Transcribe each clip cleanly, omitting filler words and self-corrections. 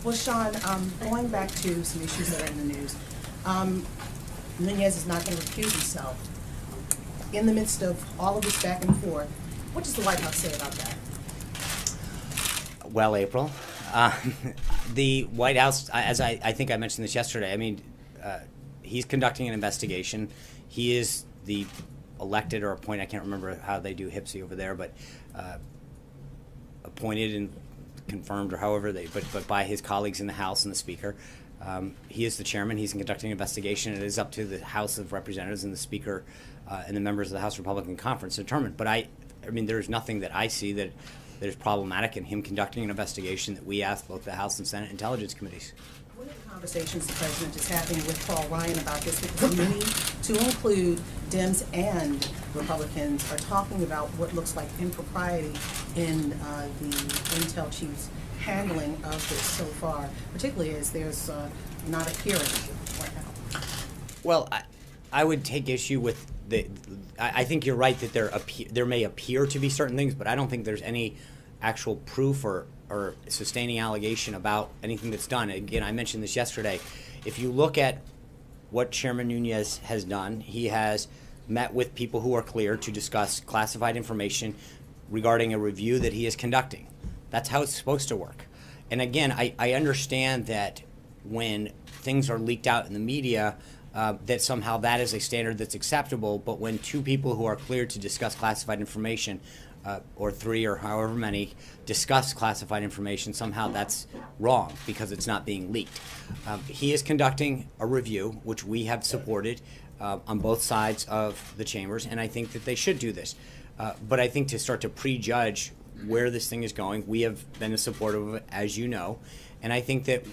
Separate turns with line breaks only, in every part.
Well, Sean, going back to some issues that are in the news, Nunes is not going to recuse himself. In the midst of all of this back and forth, what does the White House say about that?
Well, April, the White House, as I think I mentioned this yesterday, I mean, he's conducting an investigation. He is the elected or appointed, I can't remember how they do HPSI over there, but appointed and confirmed or however but by his colleagues in the House and the Speaker. He is the chairman. He's conducting an investigation. It is up to the House of Representatives and the Speaker and the members of the House Republican Conference to determine. But I mean, there's nothing that I see that is problematic in him conducting an investigation that we asked both the House and Senate Intelligence Committees.
What are the conversations the President is having with Paul Ryan about this? Because many, to include Dems and Republicans, are talking about what looks like impropriety in the Intel chief's handling of this so far, particularly as there's not a hearing right now.
Well, I would take issue with I think you're right that there may appear to be certain things, but I don't think there's any actual proof or sustaining allegation about anything that's done. Again, I mentioned this yesterday. If you look at what Chairman Nunes has done, he has met with people who are cleared to discuss classified information regarding a review that he is conducting. That's how it's supposed to work. And again, I understand that when things are leaked out in the media, that somehow that is a standard that's acceptable, but when two people who are cleared to discuss classified information, or three or however many, discuss classified information, somehow that's wrong because it's not being leaked. He is conducting a review, which we have supported on both sides of the chambers, and I think that they should do this. But I think to start to prejudge where this thing is going, we have been supportive of it, as you know, and I think that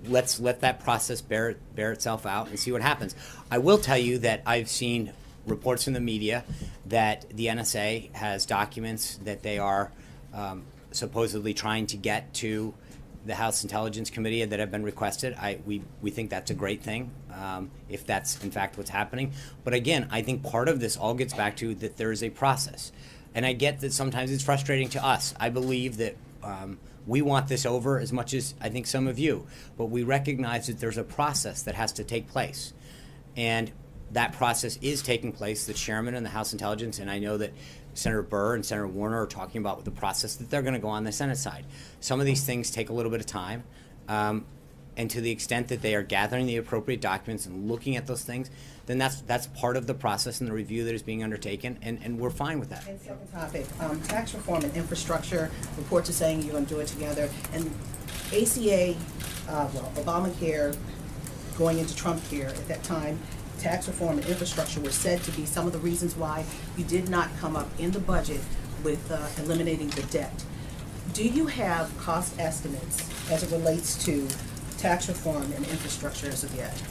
let's let that process bear itself out and see what happens. I will tell you that I've seen reports in the media that the NSA has documents that they are supposedly trying to get to the House Intelligence Committee that have been requested. We think that's a great thing, if that's in fact what's happening. But again, I think part of this all gets back to that there is a process. And I get that sometimes it's frustrating to us. I believe that we want this over as much as I think some of you, but we recognize that there's a process that has to take place. And that process is taking place. The chairman and the House Intelligence, and I know that Senator Burr and Senator Warner are talking about the process that they're going to go on the Senate side. Some of these things take a little bit of time, and to the extent that they are gathering the appropriate documents and looking at those things, then that's part of the process and the review that is being undertaken, and we're fine with that.
And second topic, tax reform and infrastructure. Reports are saying you're going to do it together. And ACA, Obamacare, going into Trump care at that time, tax reform and infrastructure were said to be some of the reasons why you did not come up in the budget with eliminating the debt. Do you have cost estimates as it relates to tax reform and infrastructure as of yet?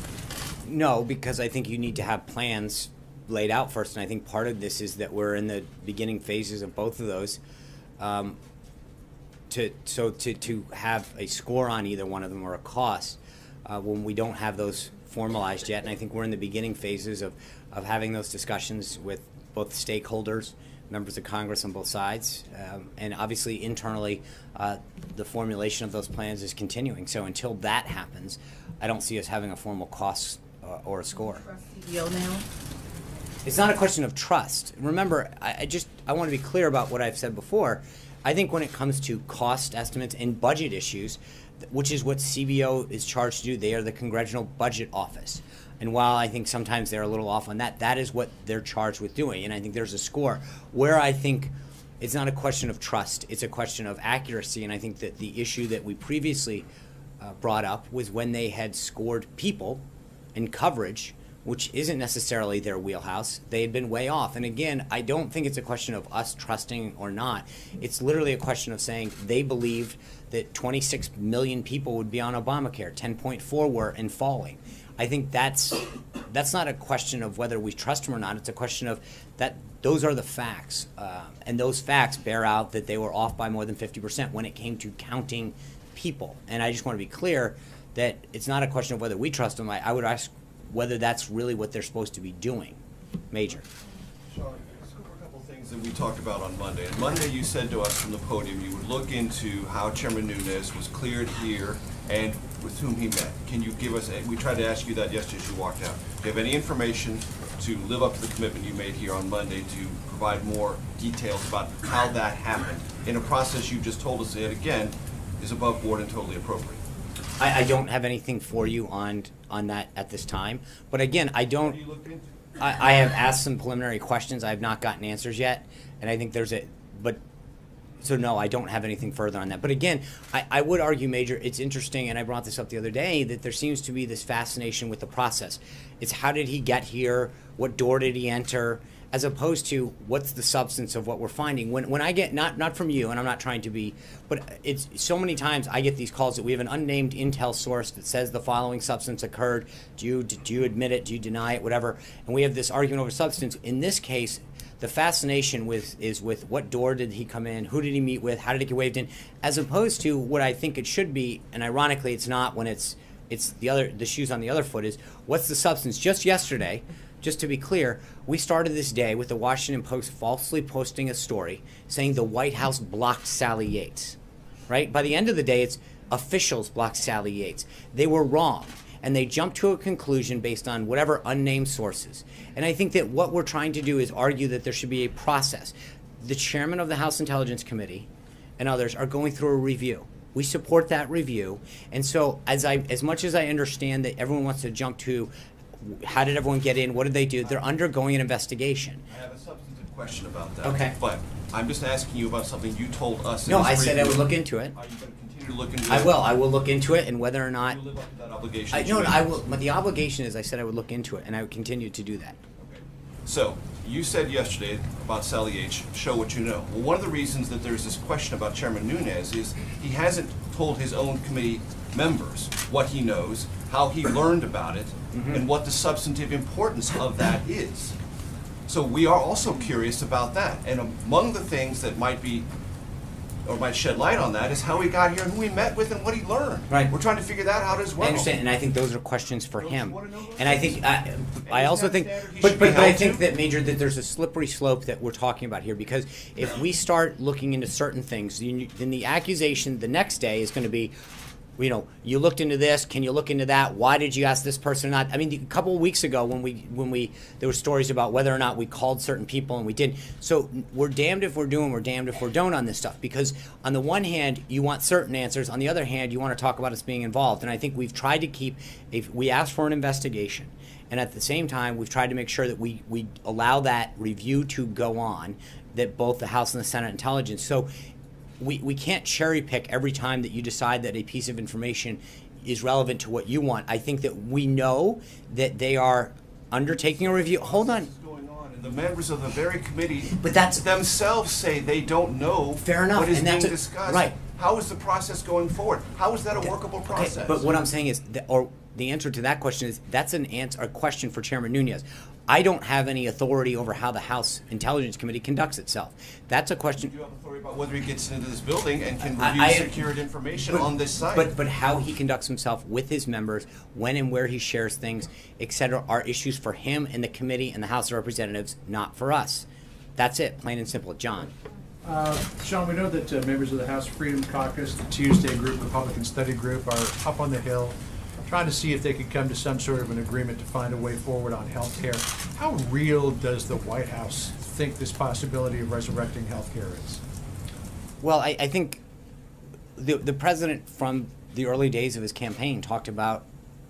No, because I think you need to have plans laid out first, and I think part of this is that we're in the beginning phases of both of those. To have a score on either one of them or a cost when we don't have those formalized yet, and I think we're in the beginning phases of having those discussions with both stakeholders, members of Congress on both sides, and obviously internally the formulation of those plans is continuing. So until that happens, I don't see us having a formal cost or a score.
CBO now?
It's not a question of trust. Remember, I want to be clear about what I've said before. I think when it comes to cost estimates and budget issues, which is what CBO is charged to do, they are the Congressional Budget Office. And while I think sometimes they're a little off on that, that is what they're charged with doing. And I think there's a score where I think it's not a question of trust, it's a question of accuracy. And I think that the issue that we previously brought up was when they had scored people and coverage, which isn't necessarily their wheelhouse, they had been way off. And again, I don't think it's a question of us trusting or not. It's literally a question of saying they believed that 26 million people would be on Obamacare, 10.4 were and falling. I think that's not a question of whether we trust them or not. It's a question of that those are the facts. And those facts bear out that they were off by more than 50% when it came to counting people. And I just want to be clear that it's not a question of whether we trust them. I would ask whether that's really what they're supposed to be doing. Major.
Sean, a couple of things. that we talked about on Monday. And Monday you said to us from the podium you would look into how Chairman Nunes was cleared here and with whom he met. Can you give us, we tried to ask you that yesterday as you walked out. Do you have any information to live up to the commitment you made here on Monday to provide more details about how that happened in a process you just told us that, again, is above board and totally appropriate?
I don't have anything for you on that at this time. But again, I don't.
What are you looking into?
I have asked some preliminary questions. I have not gotten answers yet, and I think so no, I don't have anything further on that. But again, I would argue, Major, it's interesting, and I brought this up the other day, that there seems to be this fascination with the process. It's how did he get here? What door did he enter? As opposed to what's the substance of what we're finding. When I get, not from you, and I'm not trying to be, but it's so many times I get these calls that we have an unnamed intel source that says the following substance occurred. Do you admit it? Do you deny it? Whatever. And we have this argument over substance. In this case, the fascination is with what door did he come in? Who did he meet with? How did it get waved in? As opposed to what I think it should be, and ironically it's not when it's the shoes on the other foot, is what's the substance? Just yesterday, just to be clear, we started this day with the Washington Post falsely posting a story saying the White House blocked Sally Yates, right? By the end of the day, it's officials blocked Sally Yates. They were wrong, and they jumped to a conclusion based on whatever unnamed sources. And I think that what we're trying to do is argue that there should be a process. The chairman of the House Intelligence Committee and others are going through a review. We support that review. And so as much as I understand that everyone wants to jump to how did everyone get in? What did they do? They're undergoing an investigation.
I have a substantive question about that.
Okay.
But I'm just asking you about something you told us.
No, I said I would look into it.
Are you going to continue to look into it?
I will. I will look into it, and whether or not.
You live up to that obligation.
I will. But the obligation is, I said I would look into it, and I would continue to do that.
Okay. So you said yesterday about Sally H. Show what you know. Well, one of the reasons that there's this question about Chairman Nunes is he hasn't told his own committee members what he knows, how he learned about it, and what the substantive importance of that is. So we are also curious about that. And among the things that might be, or might shed light on that, is how he got here and who he met with and what he learned.
Right.
We're trying to figure that out as well.
I understand, and I think those are questions for
Don't you
him.
wanna know those
And I
things?
think, I also think,
He
but
should be
I
held
think
to.
that, Major, that there's a slippery slope that we're talking about here, because if we start looking into certain things, then the accusation the next day is going to be, you looked into this. Can you look into that? Why did you ask this person or not? I mean, a couple of weeks ago when there were stories about whether or not we called certain people and we didn't. So we're damned if we're doing, we're damned if we don't on this stuff. Because on the one hand, you want certain answers. On the other hand, you want to talk about us being involved. And I think we've tried to keep. We asked for an investigation, and at the same time, we've tried to make sure that we allow that review to go on, that both the House and the Senate Intelligence. So. We can't cherry pick every time that you decide that a piece of information is relevant to what you want. I think that we know that they are undertaking a review. Hold on.
Going on, and the members of the very committee
But that's-
themselves say they don't know
Fair enough,
what is
and
being
that's
discussed.
right.
How is the process going forward? How is that a workable process?
Okay, but what I'm saying is, the answer to that question is, that's a question for Chairman Nunes. I don't have any authority over how the House Intelligence Committee conducts itself. That's a question.
You have authority about whether he gets into this building and can
I-
review secured information on this site.
But how he conducts himself with his members, when and where he shares things, etc., are issues for him and the committee and the House of Representatives, not for us. That's it, plain and simple. John.
Sean, we know that members of the House Freedom Caucus, the Tuesday Group, Republican Study Group, are up on the Hill trying to see if they could come to some sort of an agreement to find a way forward on health care. How real does the White House think this possibility of resurrecting health care is?
Well, I think the president from the early days of his campaign talked about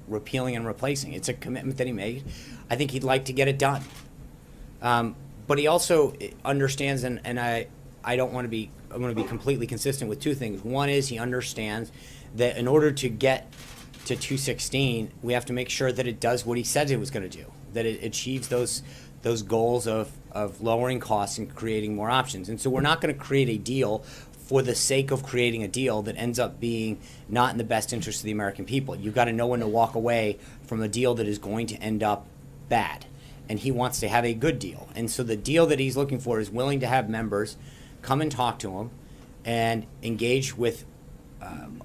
repealing and replacing. It's a commitment that he made. I think he'd like to get it done. But he also understands, and I don't want to be, I want to be completely consistent with two things. One is he understands that in order to get to 216, we have to make sure that it does what he said it was going to do, that it achieves those goals of lowering costs and creating more options. And so we're not going to create a deal for the sake of creating a deal that ends up being not in the best interest of the American people. You've got to know when to walk away from a deal that is going to end up bad. And he wants to have a good deal. And so the deal that he's looking for is willing to have members come and talk to him and engage with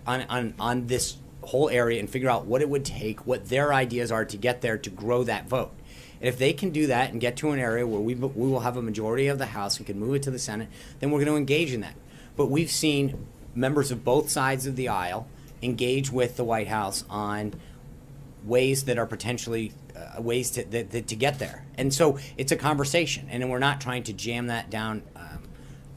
on this whole area and figure out what it would take, what their ideas are to get there to grow that vote. And if they can do that and get to an area where we will have a majority of the House and can move it to the Senate, then we're going to engage in that. But we've seen members of both sides of the aisle engage with the White House on ways that are potentially ways to get there. And so it's a conversation, and we're not trying to jam that down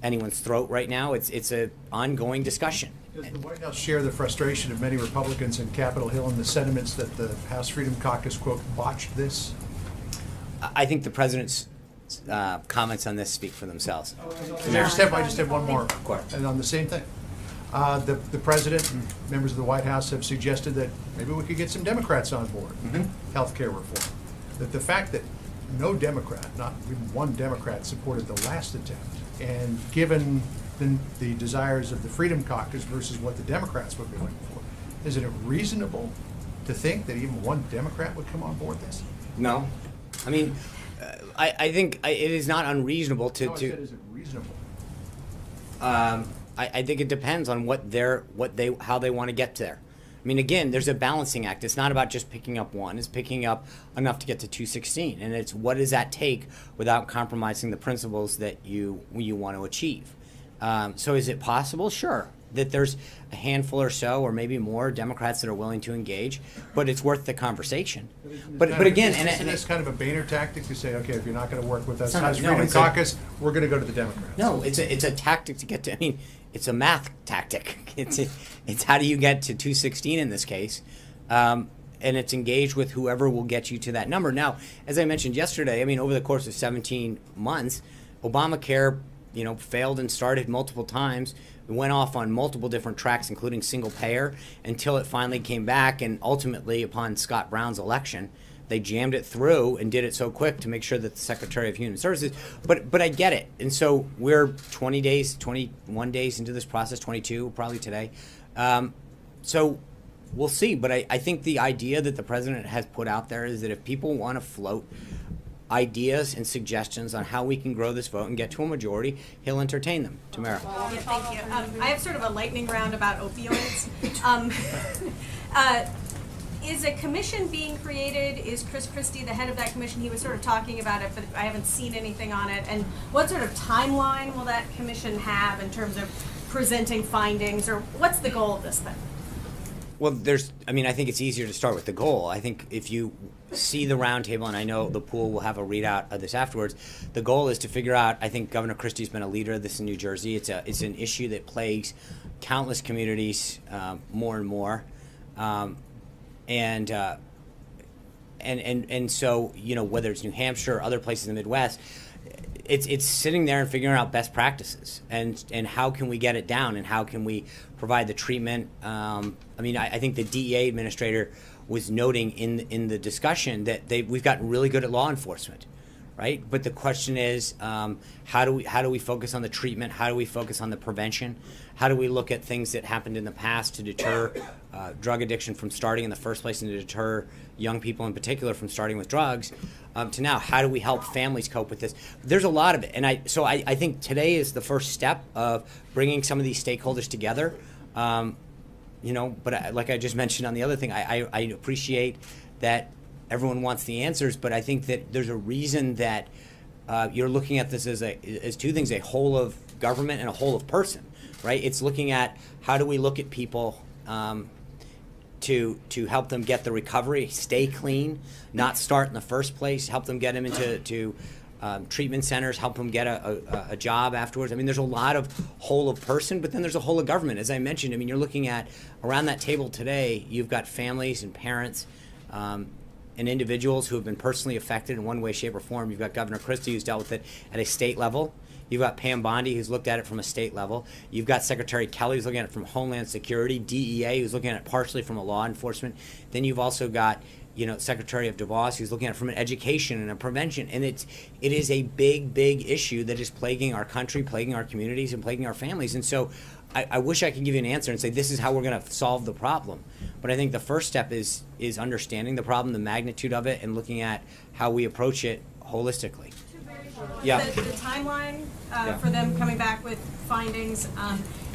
anyone's throat right now. It's an ongoing discussion.
Does the White House share the frustration of many Republicans in Capitol Hill and the sentiments that the House Freedom Caucus, quote, botched this?
I think the president's comments on this speak for themselves.
I just have one more.
Of course.
And on the same thing. The president and members of the White House have suggested that maybe we could get some Democrats on board, health care reform. That the fact that no Democrat, not even one Democrat, supported the last attempt, and given the desires of the Freedom Caucus versus what the Democrats would be looking for, is it reasonable to think that even one Democrat would come on board this?
No. I mean, I think it is not unreasonable to.
No, I said, is it reasonable?
I think it depends on how they want to get there. I mean, again, there's a balancing act. It's not about just picking up one. It's picking up enough to get to 216, and it's what does that take without compromising the principles that you want to achieve. So is it possible? Sure, that there's a handful or so, or maybe more Democrats that are willing to engage, but it's worth the conversation. But again,
isn't this kind of a Boehner tactic to say, okay, if you're not going to work with us,
No,
House
no,
Freedom
it's
Caucus, we're going to go to the Democrats?
No, it's a tactic to get to. I mean, it's a math tactic. It's how do you get to 216 in this case, and it's engaged with whoever will get you to that number. Now, as I mentioned yesterday, I mean, over the course of 17 months, Obamacare, failed and started multiple times. It went off on multiple different tracks, including single payer, until it finally came back, and ultimately, upon Scott Brown's election, they jammed it through and did it so quick to make sure that the Secretary of Human Services. But I get it, and so we're 21 days into this process, 22 probably today. So we'll see. But I think the idea that the president has put out there is that if people want to float ideas and suggestions on how we can grow this vote and get to a majority, he'll entertain them. Tamara.
Yeah, thank you. I have sort of a lightning round about opioids. Is a commission being created? Is Chris Christie the head of that commission? He was sort of talking about it, but I haven't seen anything on it. And what sort of timeline will that commission have in terms of presenting findings, or what's the goal of this thing?
Well, I think it's easier to start with the goal. I think if you see the roundtable, and I know the pool will have a readout of this afterwards, the goal is to figure out, I think Governor Christie's been a leader of this in New Jersey. It's an issue that plagues countless communities more and more. And so, whether it's New Hampshire or other places in the Midwest, it's sitting there and figuring out best practices and how can we get it down and how can we provide the treatment. I think the DEA administrator was noting in the discussion that we've gotten really good at law enforcement, right? But the question is, how do we focus on the treatment? How do we focus on the prevention? How do we look at things that happened in the past to deter drug addiction from starting in the first place and to deter young people in particular from starting with drugs, to now, how do we help families cope with this? There's a lot of it. And I think today is the first step of bringing some of these stakeholders together. But like I just mentioned on the other thing, I appreciate that everyone wants the answers, but I think that there's a reason that you're looking at this as two things: a whole of government and a whole of person, right? It's looking at how do we look at people to help them get the recovery, stay clean, not start in the first place, help them get them into treatment centers, help them get a job afterwards. I mean, there's a lot of whole of person, but then there's a whole of government. As I mentioned, you're looking at around that table today, you've got families and parents and individuals who have been personally affected in one way, shape, or form. You've got Governor Christie, who's dealt with it at a state level. You've got Pam Bondi, who's looked at it from a state level. You've got Secretary Kelly, who's looking at it from Homeland Security, DEA, who's looking at it partially from a law enforcement. Then you've also got Secretary of DeVos, who's looking at it from an education and a prevention. And it is a big, big issue that is plaguing our country, plaguing our communities, and plaguing our families. And so I wish I could give you an answer and say this is how we're going to solve the problem. But I think the first step is understanding the problem, the magnitude of it, and looking at how we approach it holistically. Yeah.
The timeline for them coming back with findings,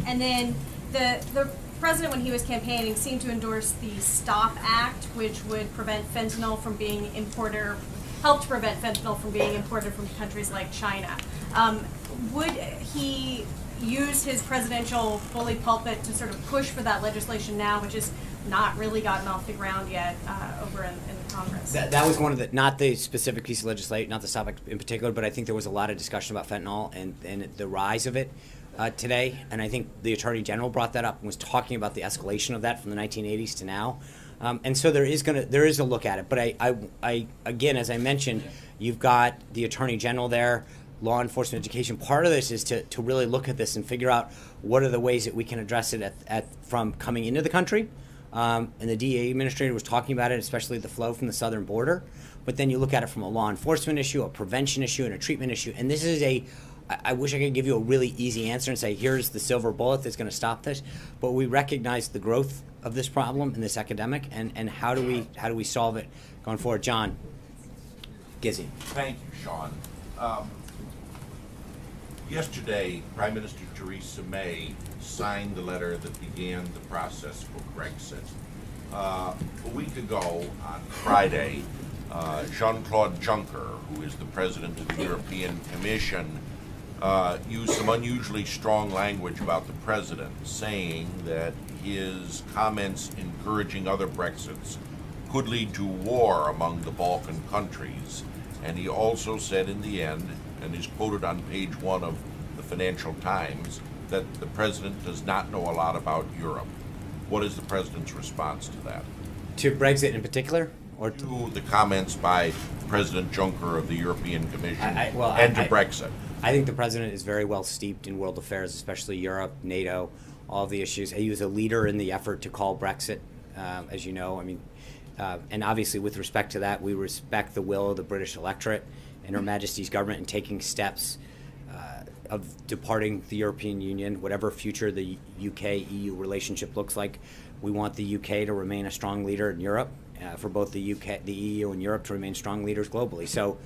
and then the president, when he was campaigning, seemed to endorse the STOP Act, which would prevent fentanyl from being imported or helped prevent fentanyl from being imported from countries like China. Would he use his presidential bully pulpit to sort of push for that legislation now, which has not really gotten off the ground yet over in the Congress?
That was one of the, not the specific piece of legislation, not the topic in particular, but I think there was a lot of discussion about fentanyl and the rise of it today. And I think the Attorney General brought that up and was talking about the escalation of that from the 1980s to now. And so there is a look at it. But I again, as I mentioned, you've got the Attorney General there, law enforcement education. Part of this is to really look at this and figure out what are the ways that we can address it from coming into the country. And the DEA administrator was talking about it, especially the flow from the southern border. But then you look at it from a law enforcement issue, a prevention issue, and a treatment issue. And this is I wish I could give you a really easy answer and say, here's the silver bullet that's going to stop this. But we recognize the growth of this problem in this epidemic, and how do we solve it going forward? John Gizzi.
Thank you, Sean. Yesterday, Prime Minister Theresa May signed the letter that began the process for Brexit. A week ago, on Friday, Jean-Claude Juncker, who is the President of the European Commission, used some unusually strong language about the President, saying that his comments encouraging other Brexits could lead to war among the Balkan countries. And he also said in the end, and is quoted on page 1 of the Financial Times, that the President does not know a lot about Europe. What is the President's response to that?
To Brexit in particular? Or
To the comments by President Juncker of the European Commission
to
Brexit.
I think the President is very well steeped in world affairs, especially Europe, NATO, all of the issues. He was a leader in the effort to call Brexit, as you know. I mean, and obviously with respect to that, we respect the will of the British electorate and Her Majesty's government in taking steps of departing the European Union, whatever future the UK-EU relationship looks like. We want the UK to remain a strong leader in Europe, for both the UK, the EU, and Europe to remain strong leaders globally. So,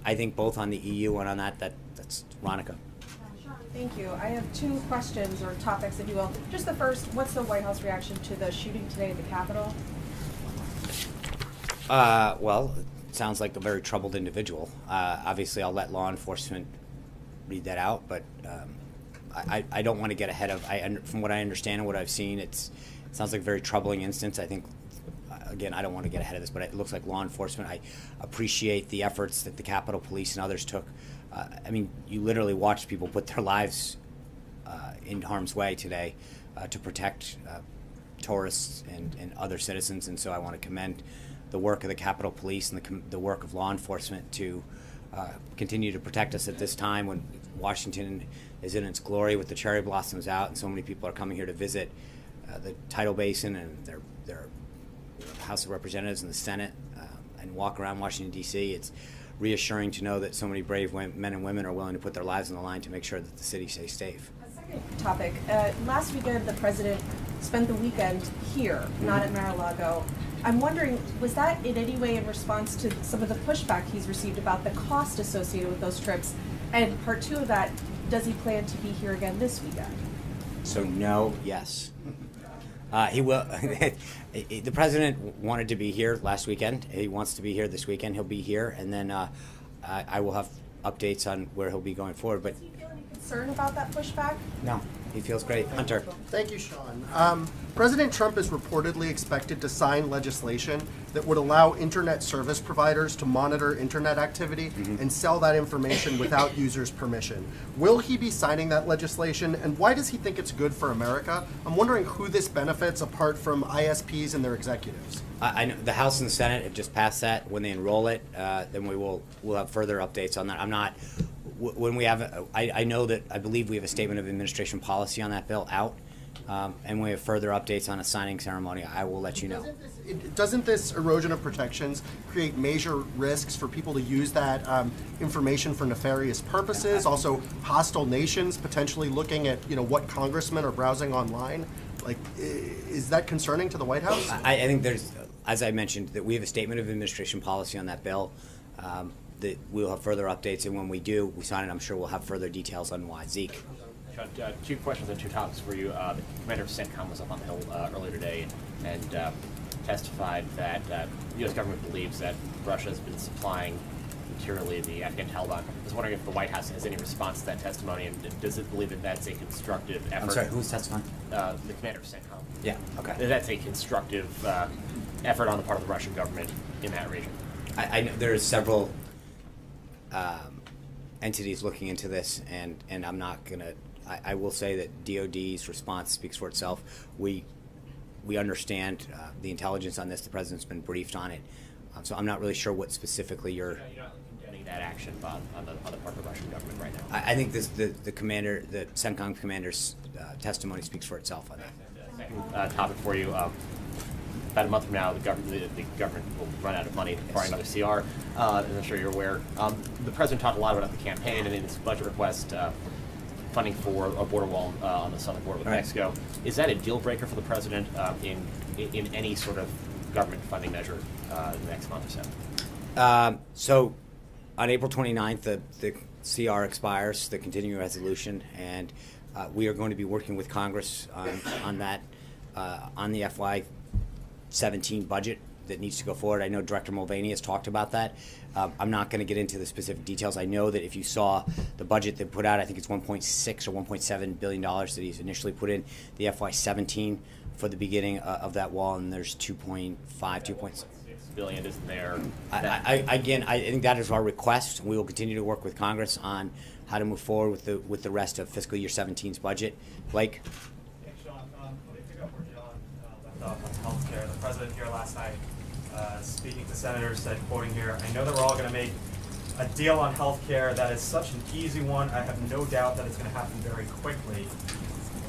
I think both on the EU and on that's Ronica.
Thank you. I have two questions or topics, if you will. Just the first, what's the White House reaction to the shooting today at the Capitol?
Well, it sounds like a very troubled individual. Obviously, I'll let law enforcement read that out, but I don't want to get ahead of. From what I understand and what I've seen, it sounds like a very troubling instance. I think, again, I don't want to get ahead of this, but it looks like law enforcement. I appreciate the efforts that the Capitol Police and others took. I mean, you literally watched people put their lives in harm's way today to protect tourists and other citizens, and so I want to commend the work of the Capitol Police and the work of law enforcement to continue to protect us at this time when Washington is in its glory with the cherry blossoms out and so many people are coming here to visit the Tidal Basin and their House of Representatives and the Senate and walk around Washington, D.C. It's reassuring to know that so many brave men and women are willing to put their lives on the line to make sure that the city stays safe.
A second topic. Last weekend, the President spent the weekend here, not at Mar-a-Lago. I'm wondering, was that in any way in response to some of the pushback he's received about the cost associated with those trips? And part two of that, does he plan to be here again this weekend?
So no, yes. He will. The President wanted to be here last weekend. He wants to be here this weekend. He'll be here, and then I will have updates on where he'll be going forward. But
Does he feel any concern about that pushback?
no, he feels great. Hunter.
Thank you, Sean. President Trump is reportedly expected to sign legislation that would allow internet service providers to monitor internet activity and sell that information without users' permission. Will he be signing that legislation, and why does he think it's good for America? I'm wondering who this benefits apart from ISPs and their executives.
I know the House and the Senate have just passed that. When they enroll it, then we'll have further updates on that. I'm not. When we have, I know that I believe we have a statement of administration policy on that bill out. And we have further updates on a signing ceremony. I will let you know.
Doesn't this erosion of protections create major risks for people to use that information for nefarious purposes? Also, hostile nations potentially looking at what congressmen are browsing online. Like, is that concerning to the White House?
I think there's, as I mentioned, that we have a statement of administration policy on that bill. That we'll have further updates, and when we do, we sign it. I'm sure we'll have further details on why. Zeke.
John, two questions and two topics for you. The commander of CENTCOM was up on the Hill earlier today and testified that U.S. government believes that Russia has been supplying materially the Afghan Taliban. I was wondering if the White House has any response to that testimony, and does it believe that that's a constructive effort?
I'm sorry, who's testifying?
The commander of CENTCOM.
Yeah, okay.
That that's a constructive effort on the part of the Russian government in that region.
I know there are several entities looking into this, and I'm not gonna. I will say that DoD's response speaks for itself. We understand the intelligence on this. The president's been briefed on it, so I'm not really sure what specifically you're
not condemning that action on the part of the Russian government right now.
I think the commander, the CENTCOM commander's testimony speaks for itself on that.
Second topic for you. About a month from now, the government will run out of money to acquire another CR, as I'm sure you're aware. The president talked a lot about the campaign and in his budget request, funding for a border wall on the southern border with Mexico. Is that a deal breaker for the president in any sort of government funding measure in the next month or so?
So on April 29th, the CR expires, the continuing resolution, and we are going to be working with Congress on that, on the FY17 budget that needs to go forward. I know Director Mulvaney has talked about that. I'm not going to get into the specific details. I know that if you saw the budget they put out, I think it's $1.6 or $1.7 billion that he's initially put in the FY17 for the beginning of that wall, and there's 2.6
billion isn't there.
I think that is our request. We will continue to work with Congress on how to move forward with the rest of fiscal year 17's budget. Blake?
Thanks, Sean. Let me pick up where John left off on healthcare. The president here last night, speaking to senators, said, quoting here, "I know that we're all going to make a deal on healthcare that is such an easy one. I have no doubt that it's going to happen very quickly."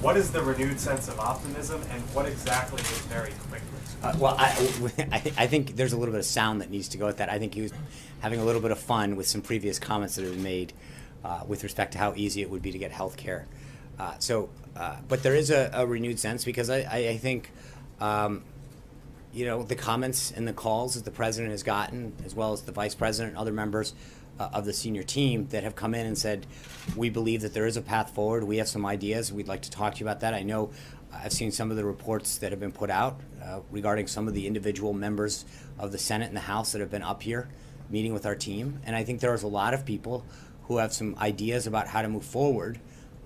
What is the renewed sense of optimism, and what exactly is very quickly?
Well, I think there's a little bit of sound that needs to go with that. I think he was having a little bit of fun with some previous comments that have been made with respect to how easy it would be to get health care. But there is a renewed sense because I think, the comments and the calls that the president has gotten, as well as the vice president and other members of the senior team that have come in and said, we believe that there is a path forward. We have some ideas. We'd like to talk to you about that. I know I've seen some of the reports that have been put out regarding some of the individual members of the Senate and the House that have been up here meeting with our team. And I think there's a lot of people who have some ideas about how to move forward,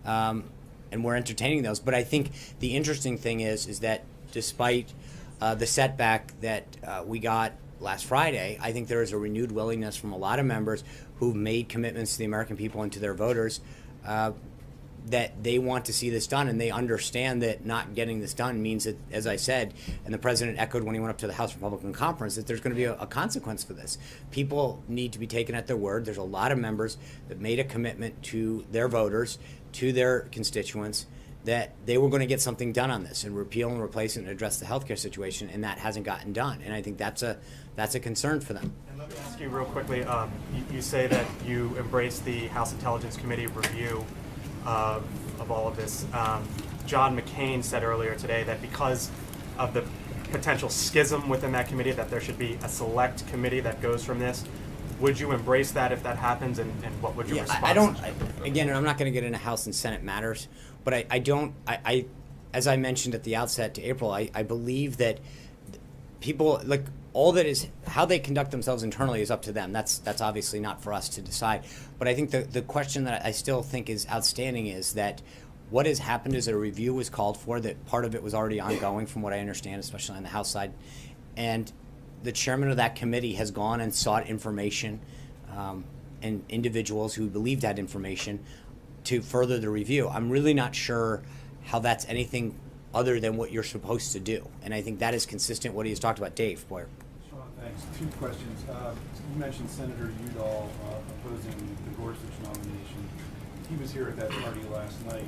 and we're entertaining those. But I think the interesting thing is that despite the setback that we got last Friday, I think there is a renewed willingness from a lot of members who've made commitments to the American people and to their voters that they want to see this done, and they understand that not getting this done means that, as I said, and the president echoed when he went up to the House Republican Conference, that there's going to be a consequence for this. People need to be taken at their word. There's a lot of members that made a commitment to their voters, to their constituents, that they were going to get something done on this and repeal and replace it and address the healthcare situation, and that hasn't gotten done. And I think that's a concern for them.
And let me ask you real quickly, you say that you embrace the House Intelligence Committee review of all of this. John McCain said earlier today that because of the potential schism within that committee, that there should be a select committee that goes from this. Would you embrace that if that happens, and what would your response be?
Again, and I'm not going to get into House and Senate matters, but I as I mentioned at the outset to April, I believe that people, like, all that is, how they conduct themselves internally is up to them. That's obviously not for us to decide. But I think the question that I still think is outstanding is that what has happened is a review was called for, that part of it was already ongoing from what I understand, especially on the House side. And the chairman of that committee has gone and sought information and individuals who believed that information to further the review. I'm really not sure how that's anything other than what you're supposed to do. And I think that is consistent what he has talked about. Dave Boyer.
Sean, thanks. Two questions. You mentioned Senator Udall opposing the Gorsuch nomination. He was here at that party last night.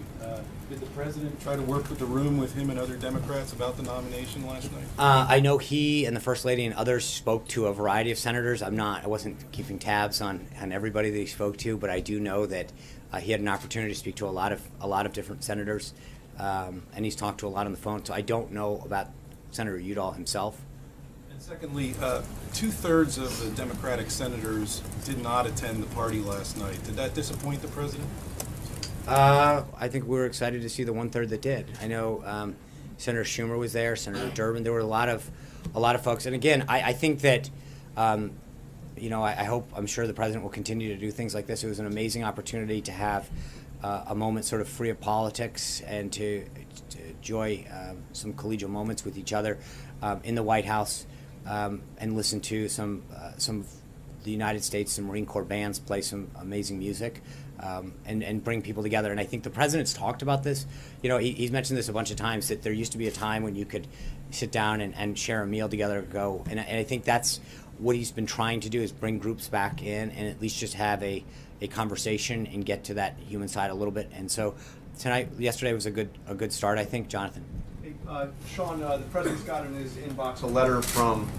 Did the president try to work with the room with him and other Democrats about the nomination last night?
I know he and the First Lady and others spoke to a variety of senators. I wasn't keeping tabs on everybody that he spoke to, but I do know that he had an opportunity to speak to a lot of different senators, and he's talked to a lot on the phone. So I don't know about Senator Udall himself.
And secondly, 2/3 of the Democratic senators did not attend the party last night. Did that disappoint the president?
I think we were excited to see the 1/3 that did. I know Senator Schumer was there, Senator Durbin. There were a lot of a lot of folks. And again, I think that, you know, I'm sure the president will continue to do things like this. It was an amazing opportunity to have a moment sort of free of politics and to enjoy some collegial moments with each other in the White House and listen to some of the United States and Marine Corps bands play some amazing music and bring people together. And I think the president's talked about this. You know, he's mentioned this a bunch of times, that there used to be a time when you could sit down and share a meal together and go. And I think that's what he's been trying to do, is bring groups back in and at least just have a conversation and get to that human side a little bit. And so yesterday was a good start, I think. Jonathan.
Hey, Sean, the president's got in his inbox a letter from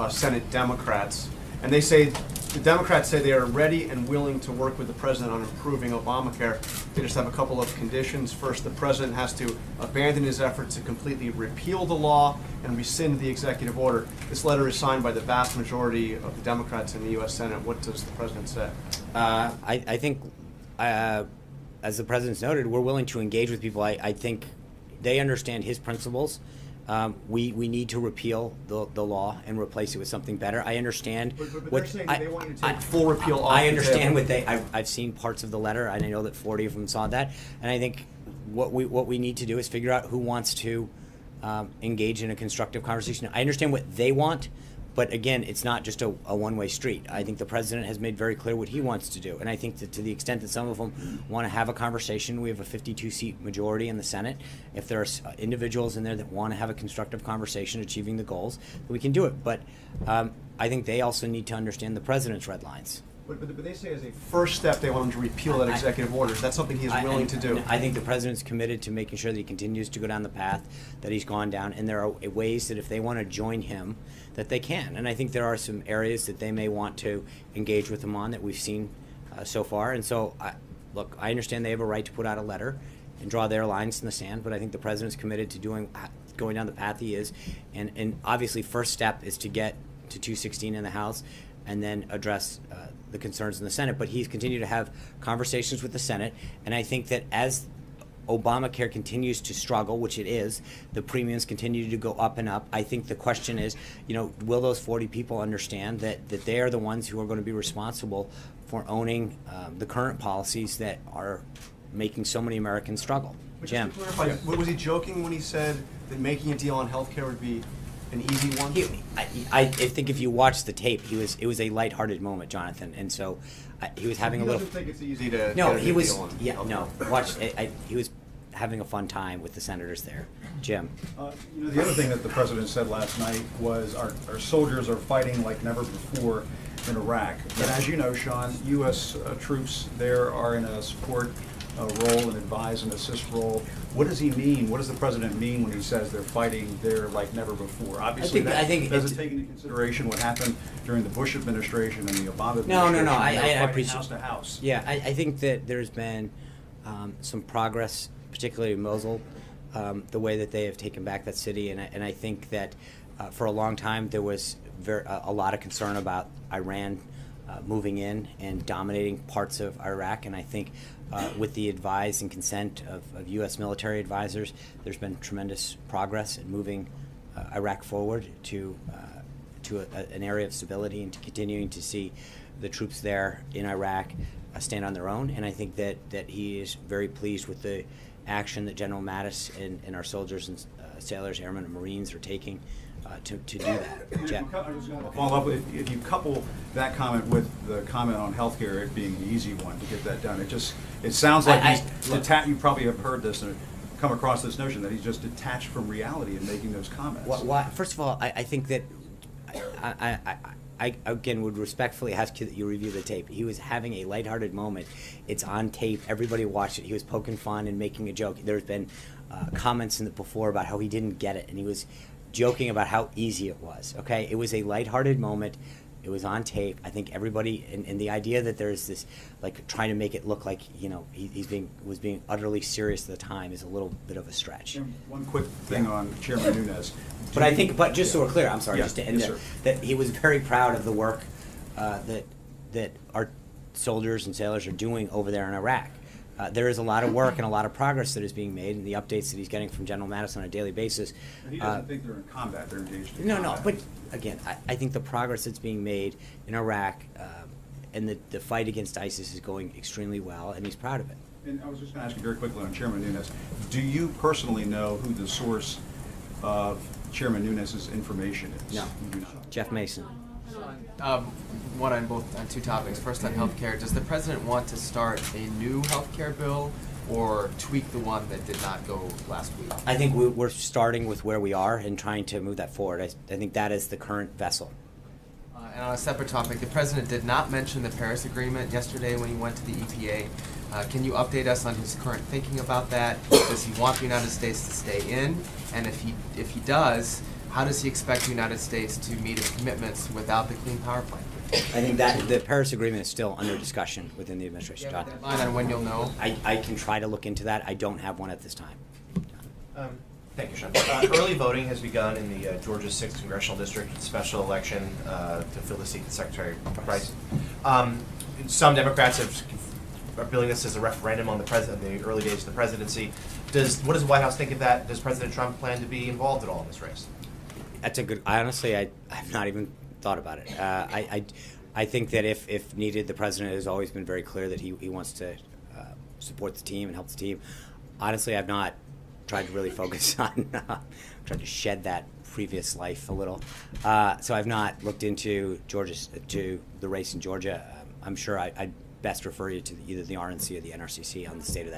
Senate Democrats, and they say, the Democrats say they are ready and willing to work with the president on improving Obamacare. They just have a couple of conditions. First, the president has to abandon his efforts to completely repeal the law and rescind the executive order. This letter is signed by the vast majority of the Democrats in the U.S. Senate. What does the president say?
I think, as the president's noted, we're willing to engage with people. I think they understand his principles. We need to repeal the law and replace it with something better. I understand.
But they're saying they want you to take full repeal off
I understand
the
what I've seen parts of the letter, and I know that 40 of them saw that. And I think what we need to do is figure out who wants to engage in a constructive conversation. I understand what they want, but again, it's not just a one-way street. I think the president has made very clear what he wants to do. And I think that to the extent that some of them want to have a conversation, we have a 52-seat majority in the Senate. If there are individuals in there that want to have a constructive conversation achieving the goals, we can do it. But I think they also need to understand the president's red lines.
But they say as a first step they want him to repeal that executive order. Is that something he is willing to do?
I think the president's committed to making sure that he continues to go down the path that he's gone down, and there are ways that if they want to join him, that they can. And I think there are some areas that they may want to engage with him on that we've seen so far. And so, look, I understand they have a right to put out a letter and draw their lines in the sand, but I think the president's committed to going down the path he is. And obviously, first step is to get to 216 in the House and then address the concerns in the Senate. But he's continued to have conversations with the Senate, and I think that as Obamacare continues to struggle, which it is, the premiums continue to go up and up. I think the question is, you know, will those 40 people understand that they are the ones who are going to be responsible for owning the current policies that are making so many Americans struggle? Jim.
Just to clarify, was he joking when he said that making a deal on health care would be an easy one?
I think if you watch the tape, it was a lighthearted moment, Jonathan, and so he was having a little.
He doesn't think it's easy to.
No, he was.
Deal on
No. Watch. He was having a fun time with the senators there. Jim.
You know, the other thing that the president said last night was our soldiers are fighting like never before in Iraq. But as you know, Sean, U.S. Troops there are in a support role, an advise and assist role. What does he mean? What does the president mean when he says they're fighting there like never before? Obviously,
I think
doesn't take into consideration what happened during the Bush administration and the Obama administration.
No. I appreciate
house to house.
Yeah, I think that there's been some progress, particularly in Mosul, the way that they have taken back that city, and I think that for a long time there was a lot of concern about Iran moving in and dominating parts of Iraq, and I think with the advice and consent of U.S. military advisors, there's been tremendous progress in moving Iraq forward to an area of stability and to continuing to see the troops there in Iraq stand on their own. And I think that he is very pleased with the action that General Mattis and our soldiers and sailors, airmen, and Marines are taking to do that. Jeff.
I was going to follow up with, if you couple that comment with the comment on healthcare, it being the easy one to get that done, it sounds like you probably have heard this and come across this notion that he's just detached from reality in making those comments.
First of all, I think that I again would respectfully ask you that you review the tape. He was having a lighthearted moment. It's on tape. Everybody watched it. He was poking fun and making a joke. There's been comments before about how he didn't get it, and he was joking about how easy it was. Okay, it was a lighthearted moment. It was on tape. I think everybody, and the idea that there's this, like, trying to make it look like, you know, he was being utterly serious at the time is a little bit of a stretch.
One quick thing on Chairman Nunes.
But just so we're clear, I'm sorry, just to end
yes,
there, that he was very proud of the work that our soldiers and sailors are doing over there in Iraq. there is a lot of work and a lot of progress that is being made, and the updates that he's getting from General Mattis on a daily basis.
And he doesn't think they're in combat, they're engaged in
No,
combat.
but again, I think the progress that's being made in Iraq and the fight against ISIS is going extremely well, and he's proud of it.
And I was just going to ask you very quickly on Chairman Nunes. Do you personally know who the source of Chairman Nunes' information is?
No.
You do not.
Jeff Mason.
One on two topics. First on healthcare. Does the president want to start a new healthcare bill or tweak the one that did not go last week?
I think we're starting with where we are and trying to move that forward. I think that is the current vessel.
And on a separate topic, the president did not mention the Paris Agreement yesterday when he went to the EPA. Can you update us on his current thinking about that? Does he want the United States to stay in? And if he does, how does he expect the United States to meet its commitments without the Clean Power Plan?
I think that the Paris Agreement is still under discussion within the administration, John.
Deadline on when you'll know?
I can try to look into that. I don't have one at this time.
Thank you, Sean. Early voting has begun in the Georgia 6th Congressional District, special election to fill the seat of Secretary Price. Some Democrats are billing this as a referendum on the early days of the presidency. What does the White House think of that? Does President Trump plan to be involved at all in this race?
That's a good. Honestly, I've not even thought about it. I think that if needed, the president has always been very clear that he wants to support the team and help the team. Honestly, I've not tried to really focus on tried to shed that previous life a little. So I've not looked into the race in Georgia. I'm sure I'd best refer you to either the RNC or the NRCC on the state of that